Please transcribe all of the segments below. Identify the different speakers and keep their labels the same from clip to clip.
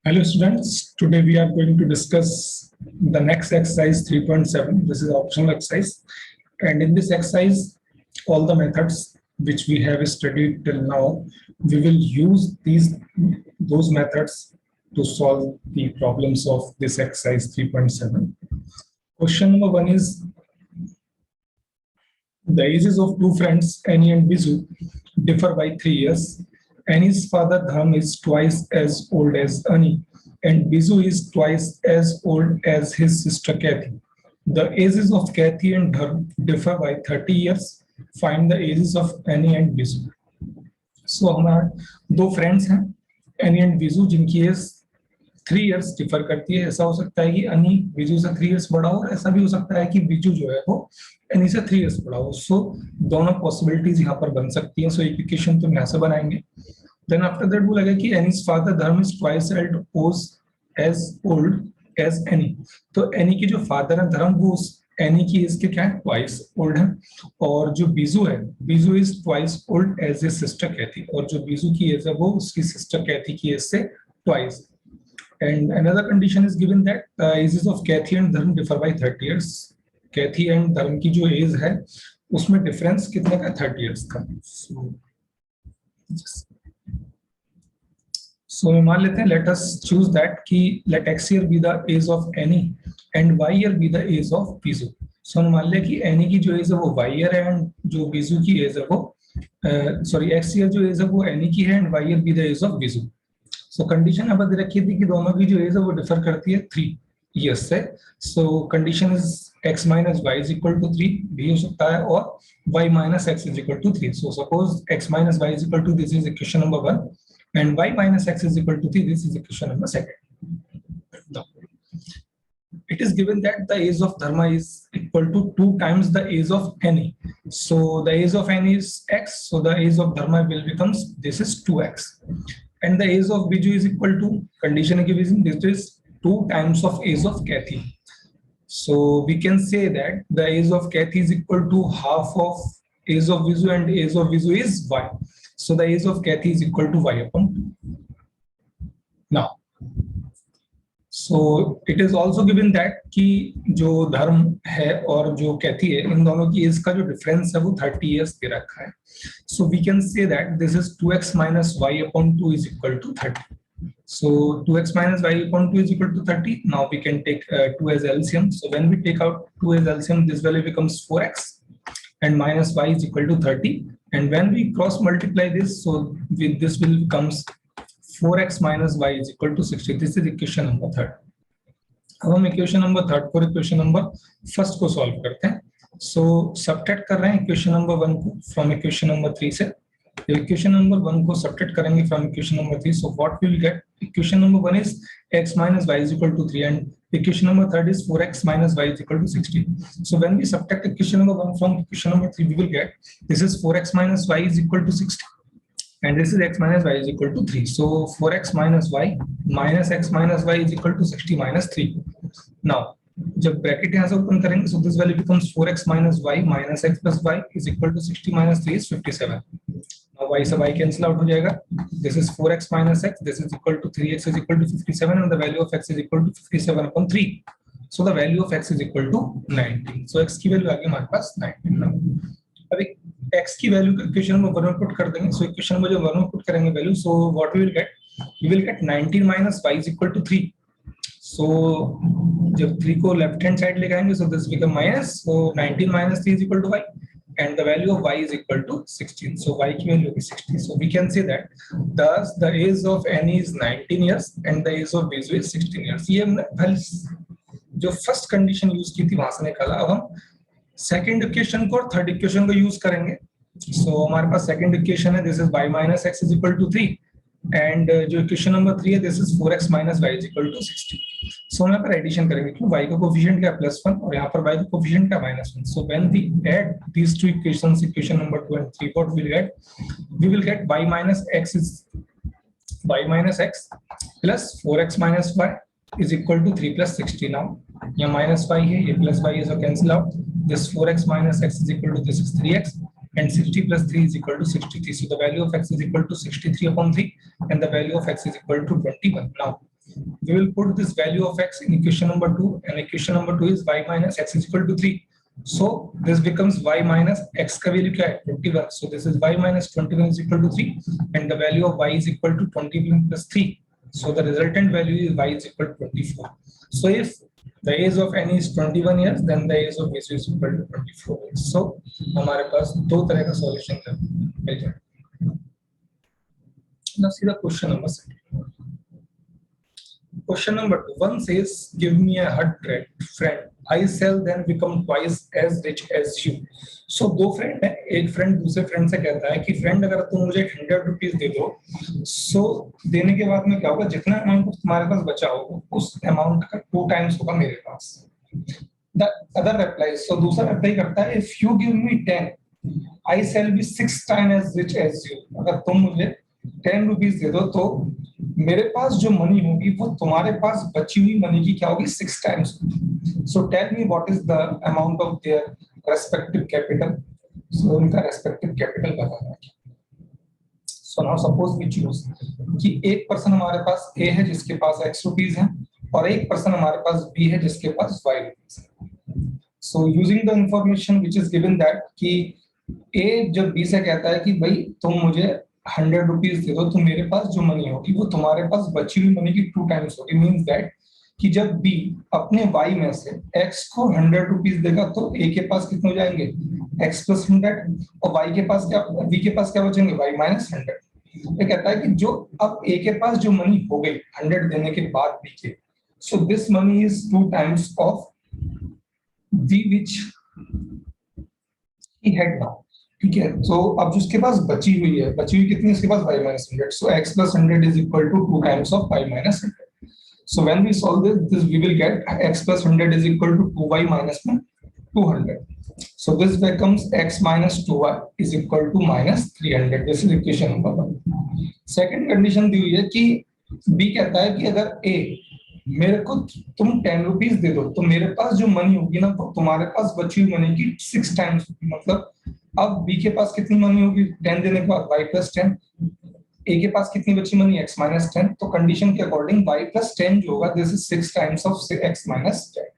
Speaker 1: Hello students, today we are going to discuss the next exercise 3.7. This is optional exercise, and in this exercise all the methods which we have studied till now, we will use those methods to solve the problems of this exercise 3.7. Question number 1 is the ages of two friends Annie and Bizu differ by 3 years. Annie's father Dham is twice as old as Annie, and Bizu is twice as old as his sister Kathy. The ages of Kathy and Dham differ by 30 years. Find the ages of Annie and Bizu. So हमारे दो friends हैं any and Biju जिनकी as 3 years differ करती है. ऐसा हो सकता है कि अनी बिजू से 3 इयर्स बड़ा हो, ऐसा भी हो सकता है कि बिजू जो है वो एनी से 3 इयर्स बड़ा हो. सो दोनों पॉसिबिलिटीज यहाँ पर बन सकती हैं. सो इक्वेशन तो यहाँ से बनाएंगे. देन आफ्टर दैट बोलेगा कि एनीज फादर धर्म is twice as old as Annie. तो एनी के जो फादर है धर्म वो एनी की एज के क्या है ट्वाइस ओल्ड है, और जो बीजू है Biju is twice old as a sister Kathy, और जो बीजू की एज है वो उसकी सिस्टर कैथी की एज से twice. And another condition is given that the ages of Kathy and Dharm differ by 30 years. Kathy and Dharm की जो एज है उसमें डिफरेंस कितने का 30 years का. So मान लेते हैं let us choose that कि let x year be the age of Annie and y year be the age of Bizu. So मान ले कि Annie की जो एज है वो y year है and जो Bizu की एज है वो x year जो एज है वो Annie की है and y year be the age of Bizu. So condition यहाँ पर दे रखी थी कि दोनों की जो एज है वो डिफर करती है 3 इयर्स से. So condition is x minus y is equal to 3 भी हो सकता है और y minus x is equal to 3. So suppose x minus y is equal to this is equation number 1 and y minus x is equal to 3 this is equation number 2. It is given that the age of Dharma is equal to 2 times the age of Annie. So the age of Annie is x, so the age of Dharma will becomes this is 2x. And the age of Biju is equal to condition given this is 2 times of age of Kathy. So we can say that the age of Kathy is equal to half of age of Biju and age of Biju is y. So the age of Kathy is equal to y upon 2. Now, so it is also given that कि जो धर्म है और जो कैथी है इन दोनों की as का जो डिफरेंस है वो 30 इयर्स दे रखा है. So we can say that this is 2x minus y upon 2 is equal to 30. So 2x minus y upon 2 is equal to 30. Now we can take 2 as LCM. So when we take out 2 as LCM, this value becomes 4x and minus y is equal to 30. And when we cross multiply this, so this will becomes 4x minus y is equal to 60. This is equation number 3. अब हम equation number 3 को equation number 1 को solve करते हैं. सो subtract कर रहे हैं equation number 1 को फ्रॉम इक्वेशन नंबर 3 से. इक्वेशन नंबर 1 को सब्ट्रैक्ट करेंगे from equation number 3. So what we will get, equation number 1 is x minus y is equal to 3 and equation number 3 is 4x minus y is equal to 60. So when we subtract equation number 1 from equation number 3, we will get this is 4x minus y is equal to 60 and this is x minus y is equal to 3. So 4x minus y minus x minus y is equal to 60 minus 3. Now जब bracket यहाँ से open करेंगे so this value becomes 4x minus y minus x plus y is equal to 60 minus 3 is 57. Now y से y cancel out हो जाएगा. This is 4x minus x, this is equal to 3x is equal to 57 and the value of x is equal to 57 upon 3. So the value of x is equal to 19. So x की value आ गई हमारे पास 19. अभी x की value equation number 1 में put कर देंगे. So equation number जो 1 में पुट करेंगे value, so what we will get 19 minus y is equal to 3. सो जब 3 को लेफ्ट हैंड साइड लेके आएंगे so this become minus, so 19 minus 3 is equal to y and the value of y is equal to 16. So y की value होगी 60. So we can say that thus the age of Annie is 19 years and the age of Bizu is 16 years. ये हमने जो first condition use की थी वहां से निकाला. अब हम सेकंड इक्वेशन को और थर्ड इक्वेशन को यूज करेंगे. सो हमारे पास सेकंड इक्वेशन है this is y minus x is equal to 3 and जो इक्वेशन नंबर 3 है this is 4x minus y is equal to 60. सो हम यहाँ पर एडिशन करेंगे क्यों y का कोएफिशिएंट क्या +1 और यहाँ पर y का कोएफिशिएंट क्या -1. So when we add these two equations, equation number 2 and 3, what we will get y minus x is y minus x plus 4x minus y is equal to 3 plus 60. Now यहाँ minus y है, ये plus y है, so cancel out. This 4x minus x is equal to this is 3x and 60 plus 3 is equal to 63. So the value of x is equal to 63 upon 3 and the value of x is equal to 21. Now We will put this value of x in equation number 2, and equation number 2 is y minus x is equal to 3. So this becomes y minus x का value क्या है 21. So this is y minus 21 is equal to 3, and the value of y is equal to 21 plus 3. So the resultant value is y is equal to 24. So if the age of n is 21 years, then the age of Visu is equal to 24 years. So हमारे पास दो तरह का solution मिल जाएगा. Now see the question number 2. Question number 2. One says, give me a hut friend. I shall then become twice as rich as you. So दो friend है, एक friend दूसरे friend से कहता है कि फ्रेंड अगर तुम मुझे 100 रुपीज दे दो, सो देने के बाद में क्या होगा, जितना अमाउंट तुम्हारे पास बचा होगा उस अमाउंट का 2 टाइम्स होगा मेरे पास. The other replies. So दूसरा रिप्लाई करता है, if you give me 10, I shall be 6 times as rich as you. अगर तुम मुझे 10 रुपीज दे दो तो मेरे पास जो मनी होगी वो तुम्हारे पास बची हुई मनी की क्या होगी 6 times. So tell me what is the amount of their respective capital. So उनका रेस्पेक्टिव कैपिटल बताना है. So now suppose we choose कि एक पर्सन हमारे पास ए है जिसके पास x रुपीस है, और एक पर्सन हमारे पास बी है जिसके पास y रुपीस है. So using the information which is given that कि ए जब बी से कहता है कि भाई तुम मुझे 100 रुपीज दे दो, तो मेरे पास जो मनी होगी वो तुम्हारे पास बची हुई मनी की 2 टाइम्स होगी. मींस दैट कि जब बी अपने y में से x को 100 रुपीज देगा तो a के पास कितने हो जाएंगे x प्लस 100, और y के पास क्या, b के पास क्या बचेंगे y माइनस 100. ये कहता है कि जो अब a के पास जो मनी हो गई 100 देने के बाद b के, so this money is 2 times of b which he had now. ठीक है, तो अब जिसके पास बची हुई है, बची हुई कितनी, इसके पास y minus 100. So x plus 100 is equal to 2 times of y minus 100. So when we solve this we will get x plus 100 is equal to 2y minus 200. So this becomes x minus 2y is equal to minus 300. This is equation number 1. Second condition दी हुई है कि b कहता है कि अगर a मेरे को तुम 10 रुपीज दे दो तो मेरे पास जो मनी होगी ना वो तुम्हारे पास बची हुई मनी की 6 टाइम्स होगी. मतलब अब b के पास कितनी मनी होगी 10 देने के बाद y plus 10, a के पास कितनी बची मनी x minus 10. तो कंडीशन के अकॉर्डिंग y plus 10 जो होगा this is 6 times of x minus 10.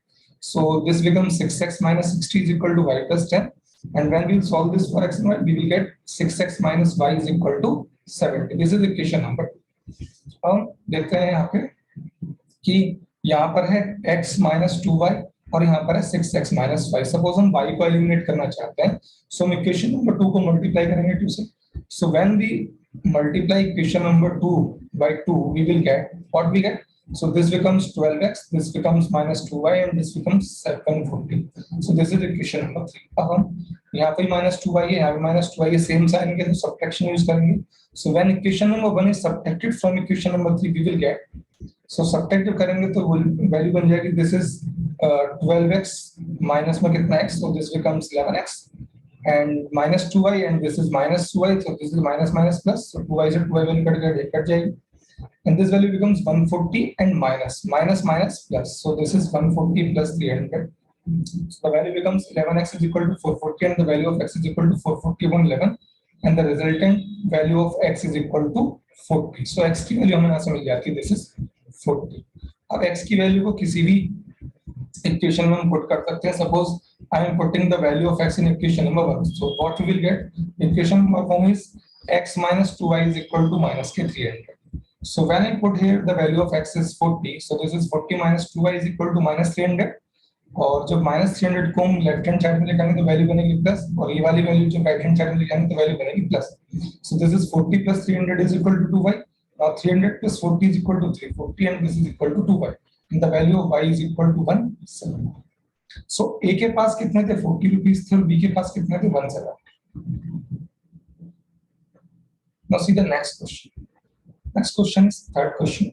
Speaker 1: So this becomes 6x minus 60 is equal to y plus 10, and when we will solve this for x and y we will get 6x minus y is equal to 70. This is equation number 2. हम देखते हैं यहाँ पे कि यहाँ पर है x minus 2y और यहाँ पर है 6x minus 5. सपोज हम y को एलिमिनेट करना चाहते हैं, सो हम इक्वेशन नंबर 2 को मल्टीप्लाई करेंगे 2 से. So when we multiply equation number 2 by 2 we will get what we get. So this becomes 12x, this becomes minus 2y, and this becomes 740. So this is equation number 3. अब हम यहाँ पे minus 2y है, यहाँ पे minus 2y है, same sign के तो सब्ट्रैक्शन यूज करेंगे. So when equation number 1 is subtracted from equation number 3 we will get, so subtract करेंगे तो वैल्यू बन जाएगी दिस इज 12x माइनस में कितना x, so this becomes 11x, and minus 2y, and this is minus 2y, so this is minus minus plus, so 2y से 2y value cut जाएगी, and this value becomes 140, and minus minus minus plus, so this is 140 plus 300, so the value becomes 11x is equal to 440, and the value of x is equal to 440 upon 11, and the resultant value of x is equal to 40. So x की value हमें यहाँ से मिल जाती है, this is 40. अब x की value को किसी भी इक्वेशन में हम पुट कर सकते हैं. Suppose I am putting the value of x in equation number 1, so what we will get, equation number 1 is x minus 2y is equal to minus के 300. So when I put here the value of x is 40, so this is 40 minus 2y is equal to minus 300, और जब minus 300 को हम left hand side में लिखेंगे तो value बनेगी plus, और ये वाली वैल्यू जब राइट हैंड साइड में लिखेंगे तो वैल्यू बनेगी plus. So this is 40 plus 300 is equal to 2y. Now 300 plus 40 is equal to 340, and this is equal to 2y, and the value of y is equal to 170. So a के पास कितने थे 40 rupees थे, और b के पास कितने थे 170. Now see the next question. Next question is third question.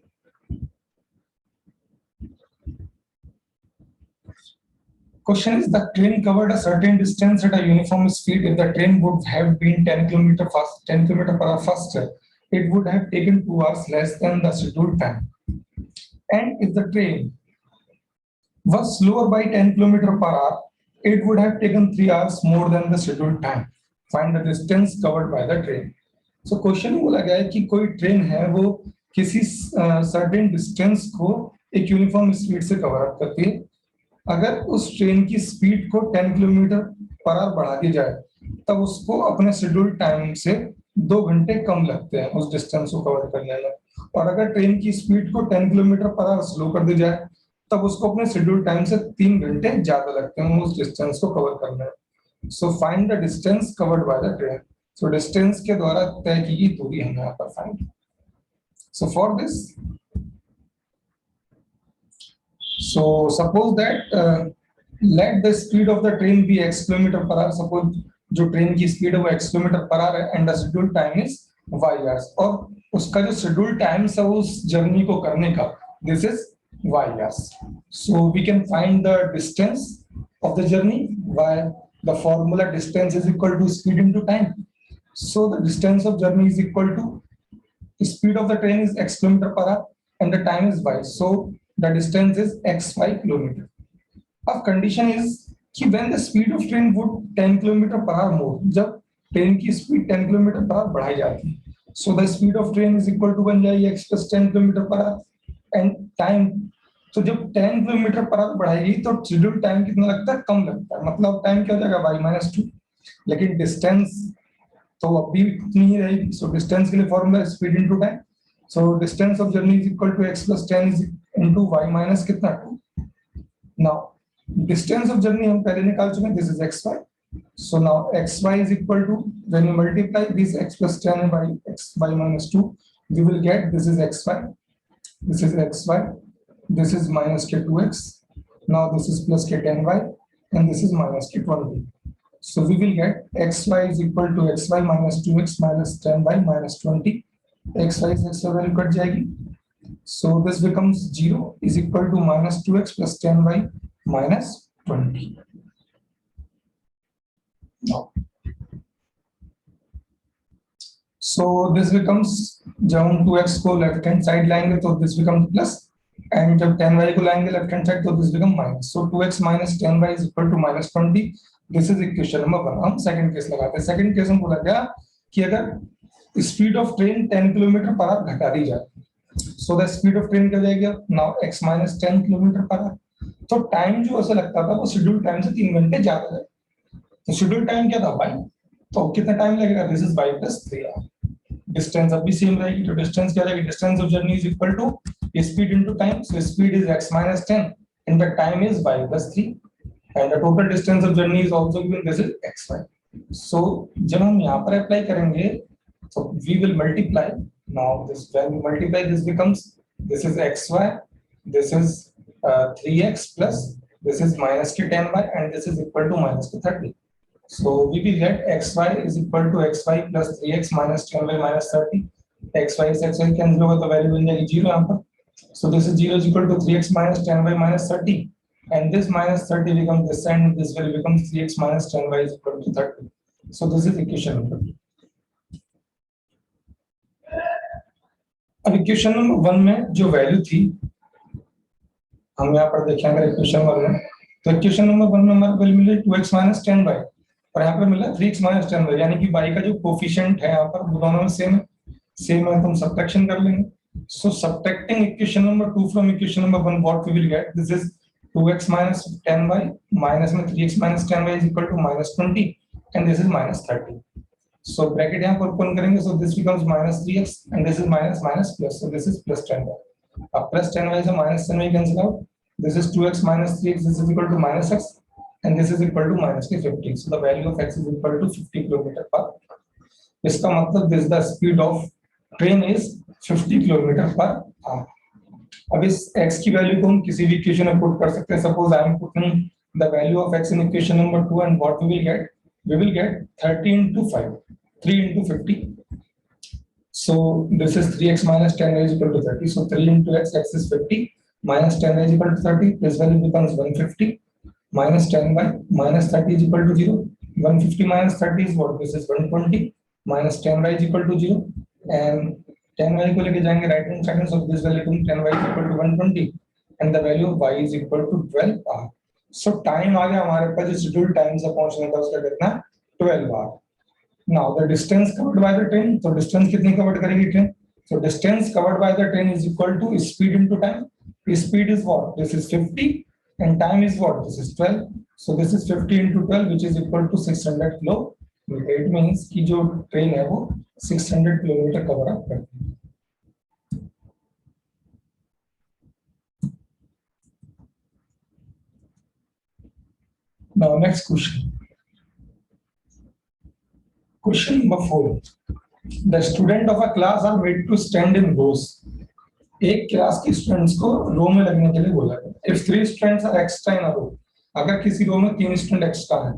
Speaker 1: Question is, the train covered a certain distance at a uniform speed. If the train would have been 10 km per hour faster, it would have taken 2 hours less than the scheduled time. And if the train was slower by 10 km per hour, it would have taken 3 hours more than the scheduled time. Find the distance covered by the train. So question बोला गया है कि कोई train है वो किसी certain distance को एक यूनिफॉर्म स्पीड से कवर अप करती है। अगर उस ट्रेन की स्पीड को 10 किलोमीटर पर आवर बढ़ा दी जाए तब उसको अपने शेड्यूल टाइम से 2 घंटे कम लगते हैं उस डिस्टेंस को कवर करने में। और अगर ट्रेन की स्पीड को 10 किलोमीटर पर आवर स्लो कर दी जाए तब उसको अपने शेड्यूल टाइम से 3 घंटे ज्यादा लगते हैं उस डिस्टेंस को कवर करने में। So find the distance covered by the train. So distance के द्वारा तय की गई दूरी हम यहाँ पर find. So for this, so suppose that let the speed of the train be x kilometer per hour। suppose जो ट्रेन की स्पीड है वो x किलोमीटर पर आवर है and the schedule time is y hours, और उसका जो schedule time है उस जर्नी को करने का this is y hours। so we can find the distance of the journey by the formula distance is equal to speed into time। so the distance of journey is equal to speed of the train is x kilometer per hour and the time is y, so the distance is xy kilometer। अब condition is कि when the speed of train would 10 kilometer per hour more, जब train की speed 10 kilometre per hour बढ़ाई जाती है, so the speed of train is equal to बन जाएगी x plus 10 kilometre per hour and time। तो जब 10 किलोमीटर पर आवर बढ़ाएगी तो शेड्यूल टाइम कितना लगता है, कम लगता है, मतलब टाइम क्या हो जाएगा y minus 2। लेकिन डिस्टेंस तो अब भी इतनी ही रहेगी। सो डिस्टेंस के लिए formula speed into time. So distance of journey is equal to x plus 10 is into y minus कितना 2। नाउ डिस्टेंस ऑफ जर्नी हम पहले निकाल चुके हैं, this is xy। So now xy is equal to when you multiply this x plus 10 by xy minus 2 you will get this is xy, this is xy, this is minus k 2x, now this is plus k 10y and this is minus k 1y। So we will get xy is equal to xy minus 2x minus 10y minus 20। xy से xy value cut जाएगी, so this becomes 0 is equal to minus 2x plus 10y minus 20। Now, so this becomes, जब हम 2x को left hand side लाएंगे तो this becomes plus and जब 10y को लाएंगे लेफ्ट हैंड साइड तो this becomes minus। so 2x minus 10y is equal to minus 20। This is equation number 1। हम सेकंड केस लगाते हैं। सेकंड केस में बोला गया कि अगर speed of train 10 kilometre per hour घटा दी जाए so the speed of train क्या जाएगी now x minus 10 kilometre per hour. तो टाइम जो ऐसा लगता था वो शेड्यूल टाइम से 3 घंटे ज्यादा है। तो शेड्यूल टाइम क्या था y, तो कितना टाइम लगेगा, this is y plus 3 hour। Distance अभी सेम रहेगी, तो डिस्टेंस क्या रहेगी, distance of journey is equal to speed into time. So speed is x minus 10 and the time is y plus 3 and the total distance of journey is also given, this is xy। so जब हम यहाँ पर apply करेंगे so we will multiply, now this when we multiply this becomes, this is xy, this is 3x plus this is minus k 10y and this is equal to minus k 30। so we will get xy is equal to xy plus 3x minus 10y minus 30। xy से xy cancel होगा तो value बन जाएगी 0 यहाँ पर। so this is 0 is equal to 3x minus 10y minus 30 and this minus 30 becomes this and this value becomes 3x minus 10y is equal to 30। so this is equation number 2। अब equation number 1 में जो value थी हम यहाँ पर देखें, अगर equation 1 में तो इक्वेशन नंबर 1 में हमारे वैल्यू मिली 2x minus 10y और यहाँ पर मिला 3x minus 10y, यानी कि y का जो कोफिशिएंट है यहाँ पर वो दोनों में सेम है तो हम सब्ट्रैक्शन कर लेंगे। So subtracting equation number 2 from equation number 1 what we will get, this is 2x minus 10y minus में 3x minus 10y is equal to minus 20 and this is minus 30। so bracket यहाँ पर open करेंगे, so this becomes minus 3x and this is minus minus plus, so this is plus 10y। अब plus 10y से minus 10y cancel out, this is 2x minus 3x, this is equal to minus x and this is equal to minus 50। so the value of x is equal to 50 km per hour। इसका मतलब this the speed of train is 50 km per hour। अब इस x की value को हम किसी भी equation में पुट कर सकते हैं। Suppose I am putting the value of x in equation number 2 and what we will get 30 into 5, 3 into 50। so this is 3x minus 10y is equal to 30। so 3 into x is 50 minus 10y is equal to 30, this value becomes 150 minus 10y minus 30 is equal to 0। 150 minus 30 is what, this is 120 minus 10y is equal to 0 and 10y को लेके जाएंगे right hand side में, so this value to 10y is equal to 120 and the value of y is equal to 12 hour। so time आ गया हमारे पास, जो schedule time से पहुंचने का उसका कितना 12 hour। now the distance covered by the train, तो डिस्टेंस कितनी कवर करेगी train So distance covered by the train is equal to speed into time. Speed is what? This is 50 and time is what? This is 12. So this is 50 into 12 which is equal to 600 kilometer. It means कि जो train है वो 600 kilometre cover up करती है. Now next question. Question number 4. The student of a class are made to stand in rows. एक class के students को रो में लगने के लिए बोला गया. If 3 students are extra in a row, अगर किसी रो में 3 स्टूडेंट एक्स्ट्रा हैं,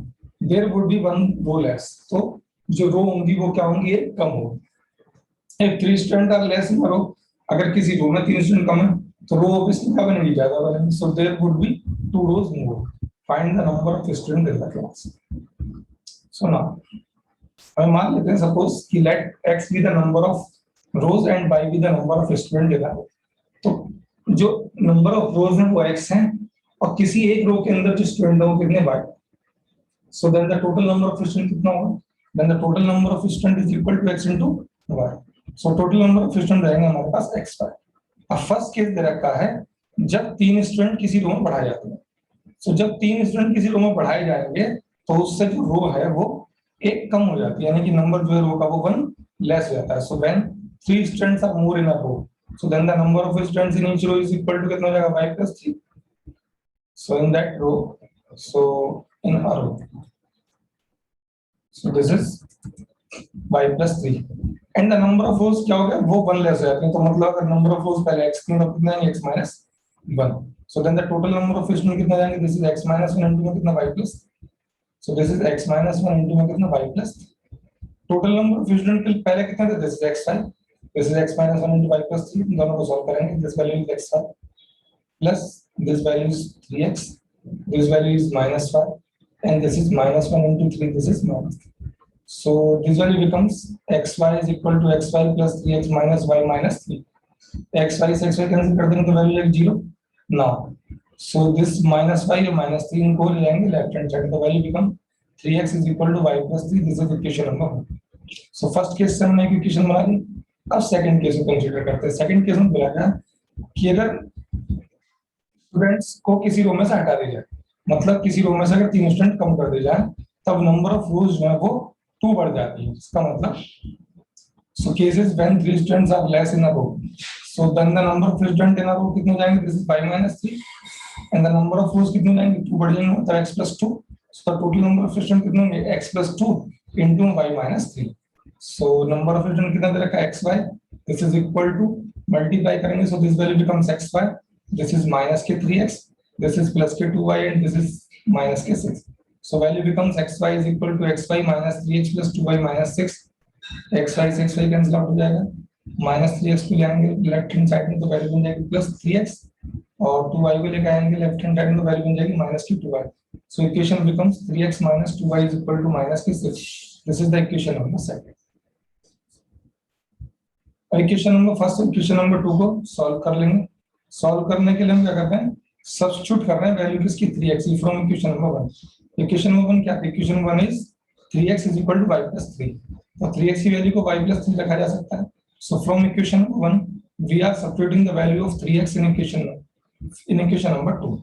Speaker 1: there would be 1 row less. तो जो रो होंगी वो क्या होंगी? कम होगी. If 3 students are less in a row, अगर किसी रो में 3 स्टूडेंट कम है तो रो ऑब्वियसली क्या बनेगी? ज्यादा बनेगी. So there would be 2 rows more. Find the number of students in the class. So now हम मान लेते हैं सपोज कि late x be the number of rows and y be the number of students in the row. तो जो number of रोज हैं वो x हैं और किसी एक रो के अंदर जो स्टूडेंट है वो कितने y. So then the total number of students कितना होगा? Then the total number of students is equal to x into y. So total number of students रहेंगे हमारे पास xy. अब फर्स्ट केस दे रखा है जब 3 स्टूडेंट किसी रो में पढ़ाए जाते हैं. So जब 3 स्टूडेंट किसी रो में पढ़ाए जाएंगे तो उससे जो रो है वो एक कम हो जाती है, यानी कि नंबर जो है रो का वो 1 लेस हो जाता है. So when 3 students are more in a row, so then the number of students in each row is equal to कितना हो जाएगा? y plus 3. So in that row, so in a row, so this is y plus 3 and the number of rows क्या हो गया? वो 1 less हो जाते हैं. तो मतलब अगर नंबर ऑफ रोज पहले x कितना है? x minus 1. So then the total number of students कितना जाएंगे? This is x minus 1 into में कितना? y plus. So this is x minus 1 into में कितना? y plus. Total number of students के पहले कितना था? This is x5. This is x minus 1 into y plus 3. दोनों को सॉल्व करेंगे. This value is x5 plus this value is 3x. This value is minus 5 and this is minus 1 into 3. This is minus 3. So this value becomes xy is equal to x5 plus 3x minus y minus 3. xy से xy cancel कर देंगे तो value है 0. Now, so this minus 5 और minus 3 इनको ले जाएंगे left hand side. तो value become 3x is equal to y plus 3. This is equation number 1. So first case से हमने एक इक्वेशन बना दी. अब सेकंड केस को कंसीडर करते हैं. सेकंड केस में बोला गया कि अगर स्टूडेंट्स को किसी रो में से हटा दिया जाए, मतलब किसी रो में से अगर 3 स्टूडेंट कम कर दिया जाए तब नंबर ऑफ रोज जो है वो 2 बढ़ जाती है. इसका मतलब so cases when 3 students are less in a row, so then the number of students in a row कितने जाएंगे? This is y minus 3 and the number of rows कितने जाएंगे? 2 बढ़ जाएंगे, मतलब x plus 2. So the total number of students कितने होंगे? x plus 2 into y minus 3. So number of students कितना दे रखा है? xy. This is equal to multiply करेंगे, so this value becomes xy. This is minus के 3x. This is plus के 2y and this is minus के 6. So value becomes xy is equal to xy minus 3x plus 2y minus 6. xy से xy cancel out हो जाएगा. minus 3x को ले आएंगे left hand side में तो वैल्यू बन जाएगी plus 3x और 2y को लेकर आएंगे लेफ्ट हैंड साइड में तो वैल्यू बन जाएगी minus की 2y. So equation becomes 3x minus 2y is equal to minus की 6. This is the equation number second. Equation number first equation number 2 को सॉल्व कर लेंगे. सॉल्व करने के लिए हम क्या करते हैं? सब्स्टिट्यूट कर रहे हैं वैल्यू किसकी? 3x from equation number 1. Equation number 1 क्या है? Equation 1 is 3x is equal to y plus 3. तो 3x की वैल्यू को y plus 3 रखा जा सकता है. So from equation 1 we are substituting the value of 3x in equation number 2.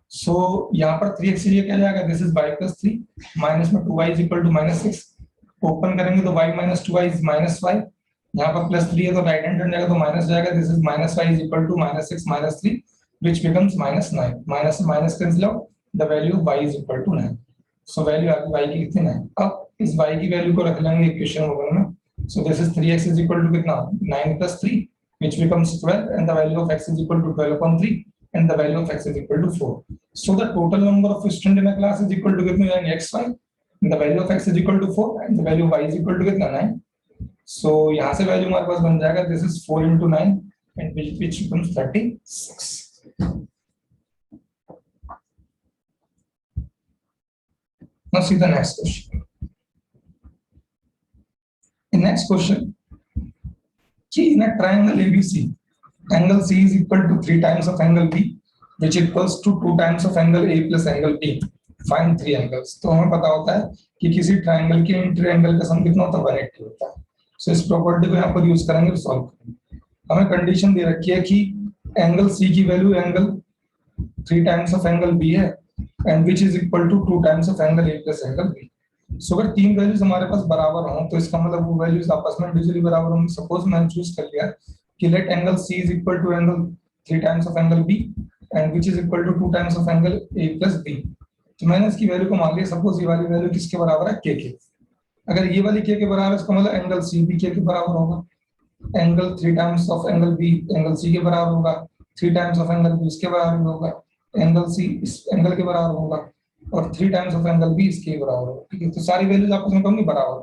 Speaker 1: So यहाँ पर 3x ये क्या जाएगा? This is y plus 3 minus में 2y is equal to minus 6. Open करेंगे तो y minus 2y is minus 5. यहाँ पर प्लस 3 है तो राइट हैंड टर्न जाएगा तो माइनस जाएगा. This is minus 5 is equal to minus 6 minus 3 which becomes minus 9. Minus minus cancel out. The value of y is equal to 9. So value आ गई y की कितनी 9. अब इस y की वैल्यू को रख लेंगे इक्वेशन नंबर 1 में. So this is 3x is equal to कितना? 9 plus 3 which becomes 12 and the value of x is equal to 12 upon 3 and the value of x is equal to 4. So the total number of students in a class is equal to कितने जाएंगे? xy and the value of x is equal to 4 and the value of y is equal to कितना? 9. So यहाँ से value हमारे पास बन जाएगा. This is 4 into 9 and which becomes 36. Now see the next question. In next question, in a triangle ABC, angle C is equal to 3 times of angle B, which equals to 2 times of angle A plus angle B. Find 3 angles. तो हमें पता होता है कि किसी triangle के in triangle का सम कितना होता है? 180 होता है. So इस प्रॉपर्टी को यहाँ पर यूज करेंगे तो सॉल्व करेंगे. हमें कंडीशन दे रखी है कि एंगल सी की value angle 3 times of angle B है and which is equal to 2 times of angle A plus angle B. So अगर तीन वैल्यूज हमारे पास बराबर हों तो इसका मतलब वो वैल्यूज आपस में इंडिविजुअली बराबर होंगी। सपोज मैंने चूज कर लिया कि let angle C is equal to angle 3 times of angle B and which is equal to 2 times of angle A plus B. तो मैंने इसकी वैल्यू को मान लिया, सपोज ये वाली वैल्यू किसके बराबर है, के। अगर ये वाली के बराबर है इसका मतलब एंगल सी भी के बराबर होगा। Angle 3 times of angle B angle C के बराबर होगा, 3 टाइम्स ऑफ एंगल बी इसके बराबर होगा, एंगल सी इस एंगल के बराबर होगा और 3 टाइम्स ऑफ एंगल बी इसके बराबर होगा। ठीक है, तो सारी वैल्यूज आपस में कम नहीं बराबर।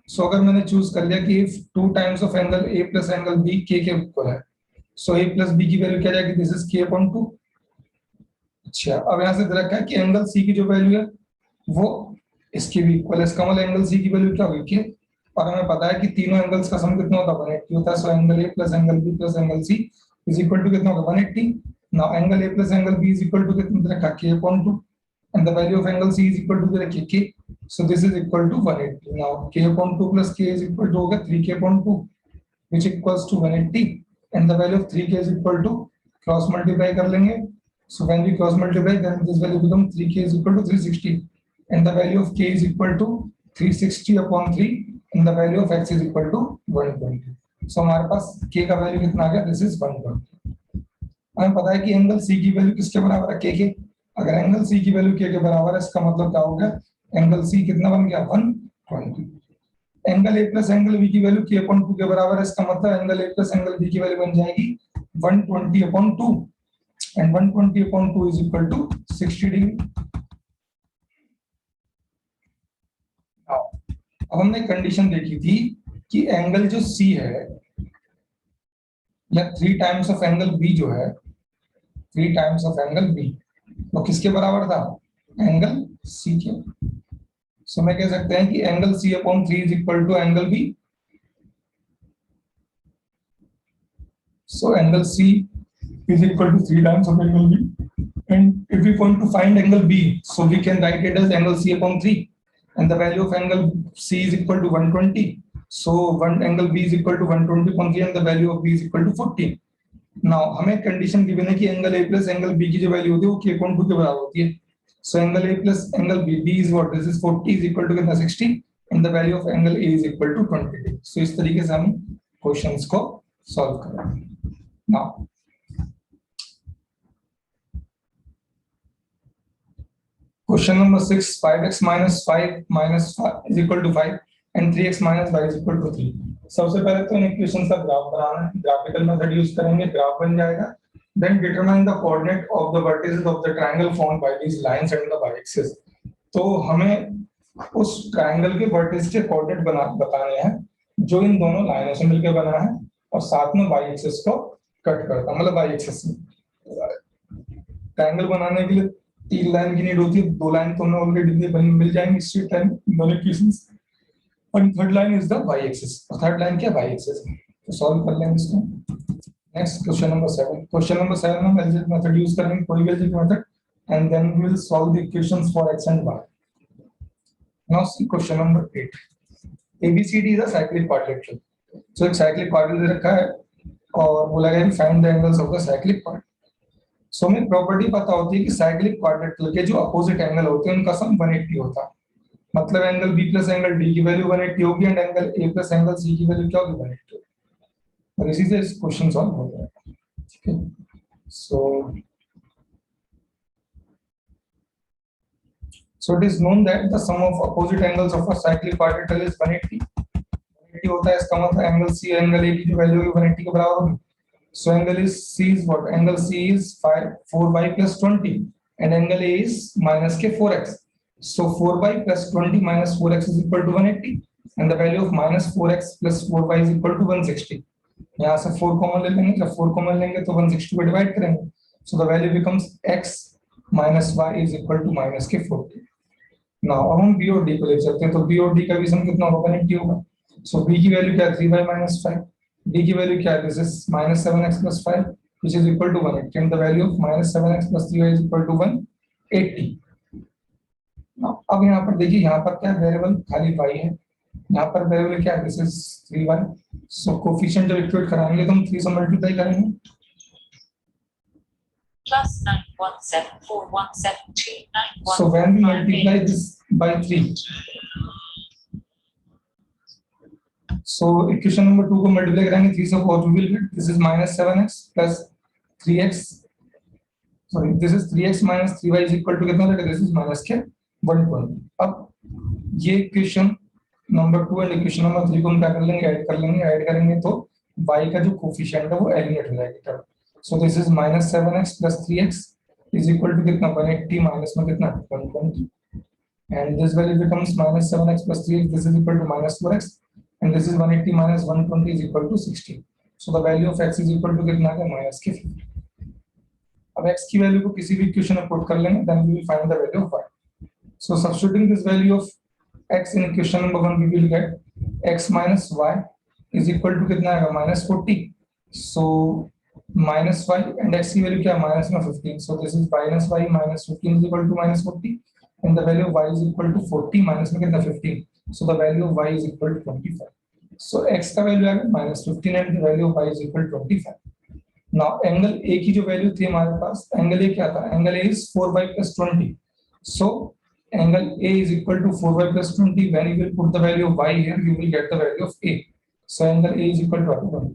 Speaker 1: सो अगर मैंने चूज कर लिया कि if 2 times of angle A plus angle B के इक्वल है, सो ए प्लस बी की वैल्यू क्या जाएगी, दिस इज के अपॉन 2। अच्छा, अब यहाँ से दे रखा है कि एंगल सी की जो वैल्यू है वो इसके भी इक्वल है। इसका मतलब एंगल सी की वैल्यू क्या हुई के, और हमें पता है कि तीनों एंगल्स का सम कितना होता है 180 होता है। So angle A plus angle B plus angle C is equal to कितना होगा 180। Now angle A plus angle B is equal to कितना दे रखा K upon 2 and the value of angle C is equal to दे रखी K. So this is equal to 180। Now K upon 2 plus K is equal to होगा 3 K upon 2 which equals to 180 and the value of 3k is equal to cross multiply कर लेंगे। So when we cross multiply then this value become 3k is equal to 360 and the value of k is equal to 360 upon 3 and the value of x is equal to 120। So हमारे पास k का value कितना आ गया, this is 120। हमें पता है कि angle c की value किसके बराबर है, k के। अगर एंगल c की वैल्यू k के बराबर है इसका मतलब क्या हो गया, एंगल c कितना बन गया 120। Angle A plus angle B की वैल्यू के अपॉन 2 के बराबर है, इसका मतलब angle A plus angle B की वैल्यू बन जाएगी 120 upon 2 and 120 upon 2 is equal to 60 degree. अब हमने कंडीशन देखी थी कि एंगल जो सी है या 3 टाइम्स ऑफ एंगल बी जो है, 3 टाइम्स ऑफ एंगल बी वो किसके बराबर था, एंगल सी के। सो मैं कह सकते हैं कि angle C upon 3 is equal to angle B. So angle C is equal to 3 times of angle B. And if we want to find angle B, so we can write it as angle C upon 3. And the value of angle C is equal to 120. So one angle B is equal to 120 upon 3 and the value of B is equal to 40. Now हमें condition given है कि angle A plus angle B की जो value होती है वो K upon 2 के बराबर होती है। So angle A plus angle B, B is what? This is 40 is equal to कितना 60 and the value of angle A is equal to 20. So इस तरीके से हम क्वेश्चंस को सॉल्व करेंगे। Now, question number 6, 5x minus 5 minus 5 is equal to 5 and 3x minus y is equal to 3। सबसे पहले तो इन इक्वेशंस का ग्राफ बनाना है, ग्राफिकल मेथड यूज करेंगे, ग्राफ बन जाएगा। Then determine the coordinate of the vertices of the triangle formed by these lines and the y-axis। तो हमें उस ट्रायंगल के वर्टिस के कोऑर्डिनेट बताने हैं जो इन दोनों लाइनों से मिलकर बना है और साथ में y-axis को कट करता, मतलब बाई एक्सिस। ट्रायंगल बनाने के लिए 3 लाइन की नीड होती है, 2 लाइन तो हमें ऑलरेडी मिल जाएंगी स्ट्रेट लाइन दोनों इक्वेशंस, और third line is the Y axis, और थर्ड लाइन क्या वाई एक्सिस। तो सॉल्व कर लेंगे इसको। Next question number 7। Question number 7 में अलजेब्रिक मेथड यूज करेंगे, कोई भी algebraic method, and then we will solve the equations for x and y। Now see question number 8। ABCD is a cyclic quadrilateral. So एक cyclic quadrilateral रखा है और बोला गया कि find the angles of the cyclic quadrilateral. So हमें property पता होती है कि साइक्लिक क्वाड्रिलेटरल के जो अपोजिट एंगल होते हैं उनका सम 180 होता है। मतलब angle B plus angle D की वैल्यू 180 होगी and angle A plus angle C की वैल्यू क्या होगी 180। और इसी से क्वेश्चन सॉल्व हो जाएगा। ठीक है, so it is known that the sum of opposite angles of a cyclic quadrilateral is 180। 180 होता है, इसका मतलब एंगल सी एंगल ए की जो वैल्यू होगी 180 के बराबर होगी। So angle is C is what? Angle C is 4y plus 20 and angle A is minus k 4x. So 4y plus 20 minus 4x is equal to 180 and the value of minus 4x plus 4y is equal to 160। यहाँ से 4 common ले लेंगे, जब 4 common लेंगे तो 160 को divide करेंगे। So the value becomes x minus y is equal to minus k 40। Now अब हम B और D को ले सकते हैं, तो B और D का भी सम कितना होगा 180 होगा। So B की वैल्यू क्या है 3y minus 5, D की वैल्यू क्या है, this is minus 7x plus 5 which is equal to 180 and the value of minus 7x plus 3y is equal to 180। अब यहाँ पर देखिए, यहाँ पर क्या वेरिएबल खाली y है, यहाँ पर वेरिएबल क्या है, this is 3y। So coefficient जब इक्वेट कराएंगे तो हम 3 से मल्टीप्लाई करेंगे,
Speaker 2: +917417291.
Speaker 1: so when we multiply this by 3, so equation number 2 को मल्टीप्लाई करेंगे 3 से, what we will get, this is -7x plus 3x, sorry this is 3x minus 3y is equal to कितना रहेगा, this is minus के 120। अब ये equation number 2 and equation number 3 को हम क्या कर लेंगे, ऐड कर लेंगे, ऐड करेंगे तो y का जो कोफिशिएंट है वो एलिमिनेट हो जाएगा। सो this is -7x plus 3x is equal to कितना, 180 माइनस में कितना 120, and this value becomes -7x plus 3x, this is equal to -4x, and this is 180 minus 120 is equal to 60। so the value of x is equal to कितना है, -50। अब x की value को किसी भी इक्वेशन में पुट कर लेंगे, then we will find the value of y। so substituting this value of x in equation number 1, we will get x minus y is equal to कितना आएगा, -40। so minus y and x की value क्या है, minus में 15, so this is minus y minus 15 is equal to -40, and the value of y is equal to 40 minus में कितना 15, so the value of y is equal to 25। so x का value आएगा -15 and the value of y is equal to 25। now angle a की जो value थी हमारे पास, angle a क्या था, angle a is 4y plus 20, so angle A is equal to 4y plus 20, when you will put the value of y here, you will get the value of A, so angle A is equal to 20।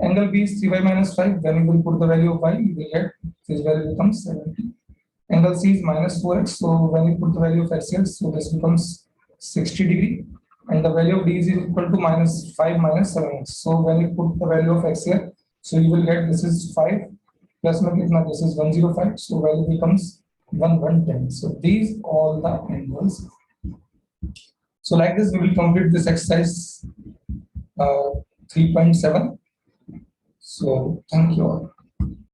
Speaker 1: angle B is 3y minus 5, when you will put the value of y, you will get, this value becomes 70। angle C is -4x, so when you put the value of x here, so this becomes 60 degree, and the value of D is equal to -5 minus 7x, so when you put the value of x here, so you will get, this is 5 plus में कितना, this is 105, so value becomes 110। so these all the angles। so like this we will complete this exercise 3.7। so thank you all।